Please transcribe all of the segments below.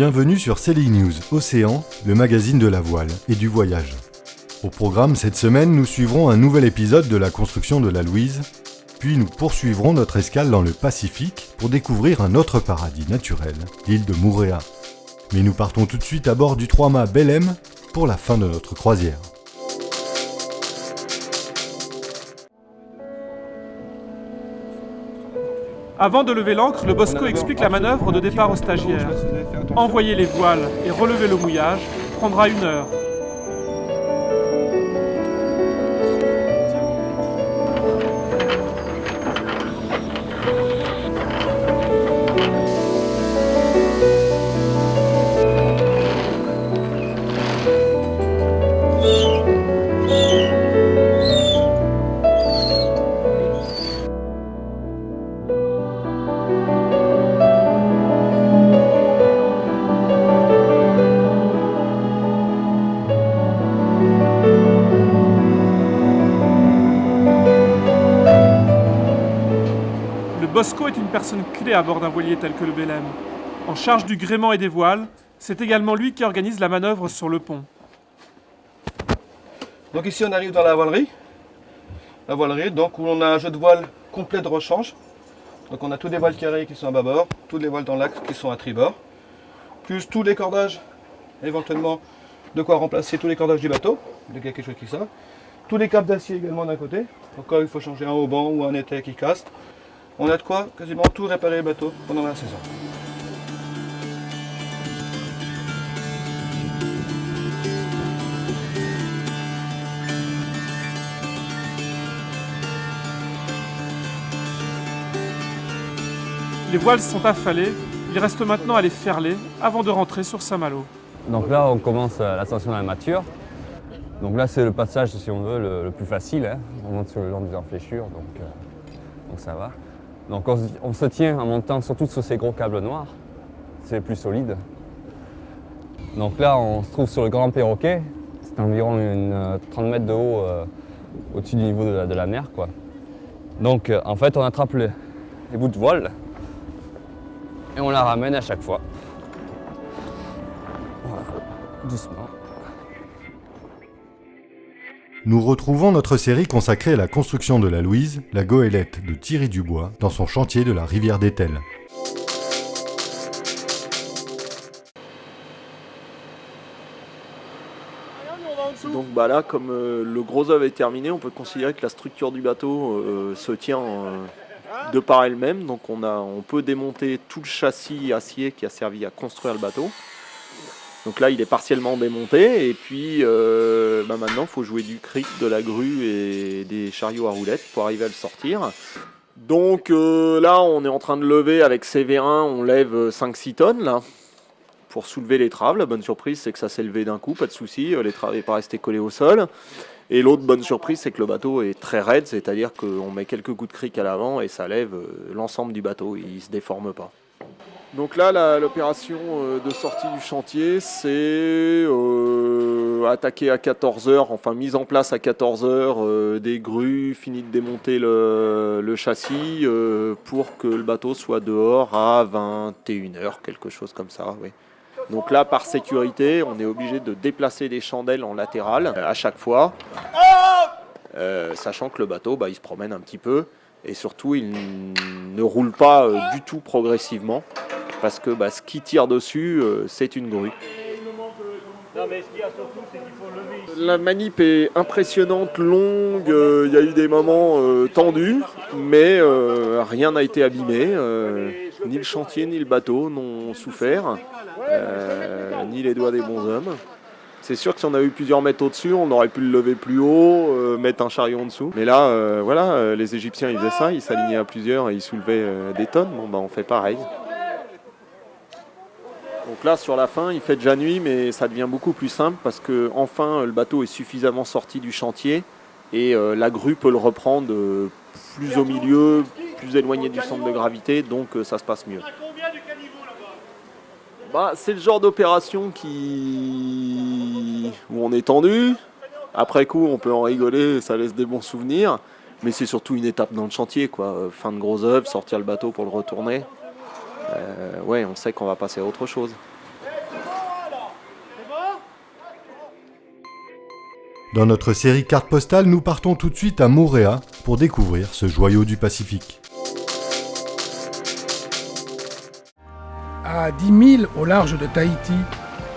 Bienvenue sur Sailing News Océan, le magazine de la voile et du voyage. Au programme cette semaine, nous suivrons un nouvel épisode de la construction de la Louise, puis nous poursuivrons notre escale dans le Pacifique pour découvrir un autre paradis naturel, l'île de Moorea. Mais nous partons tout de suite à bord du 3-mât Belém pour la fin de notre croisière. Avant de lever l'ancre, le Bosco explique la manœuvre de départ aux stagiaires. Envoyer les voiles et relever le mouillage prendra 1 heure. Le Bosco est une personne clé à bord d'un voilier tel que le Belém. En charge du gréement et des voiles, c'est également lui qui organise la manœuvre sur le pont. Donc ici on arrive dans la voilerie. La voilerie, donc où on a un jeu de voile complet de rechange. Donc on a tous les voiles carrées qui sont à bâbord, tous les voiles dans l'axe qui sont à tribord, plus tous les cordages, éventuellement de quoi remplacer tous les cordages du bateau, de quelque chose qui sort. Tous les câbles d'acier également d'un côté, au cas où il faut changer un haubans ou un étai qui casse. On a de quoi quasiment tout réparer le bateau pendant la saison. Les voiles sont affalées, il reste maintenant à les ferler avant de rentrer sur Saint-Malo. Donc là, on commence l'ascension de la mâture. Donc là, c'est le passage, si on veut, le plus facile. Hein. On monte sur le long des enfléchures, donc ça va. Donc on se tient en montant surtout sur ces gros câbles noirs. C'est le plus solide. Donc là, on se trouve sur le grand perroquet. C'est environ 30 mètres de haut au-dessus du niveau de la mer, quoi. Donc en fait, on attrape les bouts de voile et on la ramène à chaque fois. Voilà, doucement. Nous retrouvons notre série consacrée à la construction de la Louise, la goélette de Thierry Dubois, dans son chantier de la rivière d'Etel. Donc là, comme le gros œuvre est terminé, on peut considérer que la structure du bateau se tient de par elle-même. Donc on peut démonter tout le châssis acier qui a servi à construire le bateau. Donc là, il est partiellement démonté et puis maintenant, il faut jouer du cric, de la grue et des chariots à roulettes pour arriver à le sortir. Donc là, on est en train de lever avec ces vérins, on lève 5-6 tonnes là, pour soulever l'étrave. La bonne surprise, c'est que ça s'est levé d'un coup, pas de souci, l'étrave n'est pas restée collée au sol. Et l'autre bonne surprise, c'est que le bateau est très raide, c'est-à-dire qu'on met quelques coups de cric à l'avant et ça lève l'ensemble du bateau, il ne se déforme pas. Donc là, l'opération de sortie du chantier, c'est attaquer à 14h, enfin mise en place à 14h des grues, fini de démonter le châssis pour que le bateau soit dehors à 21h, quelque chose comme ça, oui. Donc là, par sécurité, on est obligé de déplacer des chandelles en latéral à chaque fois, sachant que le bateau, il se promène un petit peu et surtout, il ne roule pas du tout progressivement. Parce que ce qui tire dessus, c'est une grue. La manip est impressionnante, longue, il y a eu des moments tendus, mais rien n'a été abîmé. Ni le chantier, ni le bateau n'ont souffert, ni les doigts des bonshommes. C'est sûr que si on avait eu plusieurs mètres au-dessus, on aurait pu le lever plus haut, mettre un chariot en dessous. Mais là, les Égyptiens, ils faisaient ça, ils s'alignaient à plusieurs et ils soulevaient des tonnes. On fait pareil. Donc là, sur la fin, il fait déjà nuit, mais ça devient beaucoup plus simple parce que enfin, le bateau est suffisamment sorti du chantier et la grue peut le reprendre plus au milieu, plus éloigné du centre de gravité, donc ça se passe mieux. C'est le genre d'opération où on est tendu. Après coup, on peut en rigoler, ça laisse des bons souvenirs, mais c'est surtout une étape dans le chantier, quoi. Fin de gros œuvre, sortir le bateau pour le retourner. On sait qu'on va passer à autre chose. Dans notre série carte postale, nous partons tout de suite à Moorea pour découvrir ce joyau du Pacifique. À 10 000 au large de Tahiti,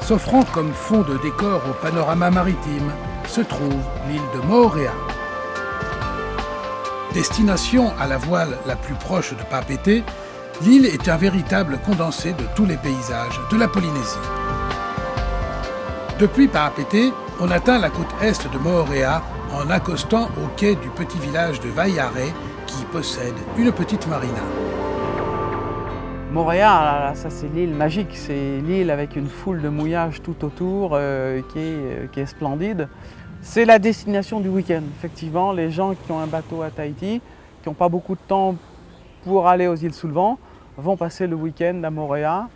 s'offrant comme fond de décor au panorama maritime, se trouve l'île de Moorea. Destination à la voile la plus proche de Papeete, l'île est un véritable condensé de tous les paysages de la Polynésie. Depuis Papeete, on atteint la côte est de Moorea en accostant au quai du petit village de Waiare qui possède une petite marina. Moorea, ça c'est l'île magique, c'est l'île avec une foule de mouillages tout autour qui est splendide. C'est la destination du week-end, effectivement. Les gens qui ont un bateau à Tahiti, qui n'ont pas beaucoup de temps pour aller aux îles sous le vent, vont passer le week-end à Moorea,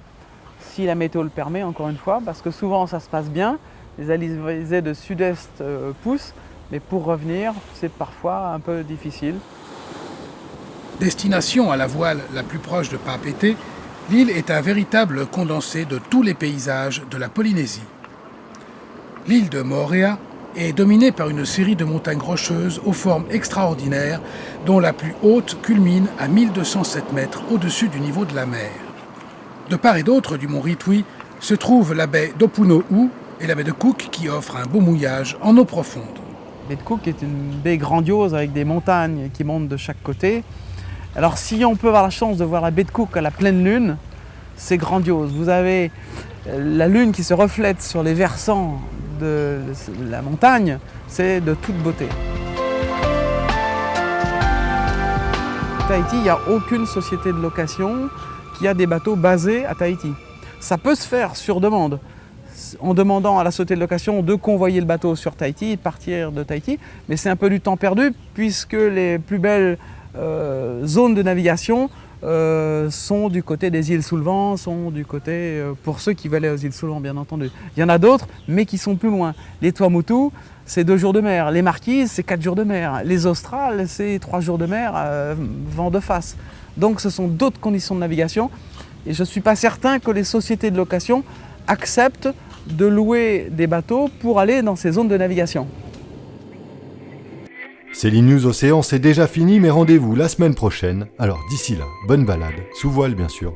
si la météo le permet, encore une fois, parce que souvent ça se passe bien, les alizés de sud-est poussent, mais pour revenir, c'est parfois un peu difficile. Destination à la voile la plus proche de Papeete, l'île est un véritable condensé de tous les paysages de la Polynésie. L'île de Moorea est dominée par une série de montagnes rocheuses aux formes extraordinaires, dont la plus haute culmine à 1207 mètres au-dessus du niveau de la mer. De part et d'autre du mont Ritui se trouve la baie d'Opuno'u et la baie de Cook qui offre un beau mouillage en eau profonde. La baie de Cook est une baie grandiose avec des montagnes qui montent de chaque côté. Alors si on peut avoir la chance de voir la baie de Cook à la pleine lune, c'est grandiose. Vous avez la lune qui se reflète sur les versants de la montagne, c'est de toute beauté. À Tahiti, il n'y a aucune société de location qui a des bateaux basés à Tahiti. Ça peut se faire sur demande, en demandant à la société de location de convoyer le bateau sur Tahiti et partir de Tahiti, mais c'est un peu du temps perdu puisque les plus belles zones de navigation sont du côté des îles sous le vent, sont du côté, pour ceux qui veulent aller aux îles sous le vent bien entendu. Il y en a d'autres, mais qui sont plus loin. Les Tuamotu, c'est 2 jours de mer. Les Marquises, c'est 4 jours de mer. Les Australes, c'est 3 jours de mer, vent de face. Donc ce sont d'autres conditions de navigation. Et je ne suis pas certain que les sociétés de location acceptent de louer des bateaux pour aller dans ces zones de navigation. Céline News Océan, c'est déjà fini, mais rendez-vous la semaine prochaine. Alors d'ici là, bonne balade, sous voile bien sûr.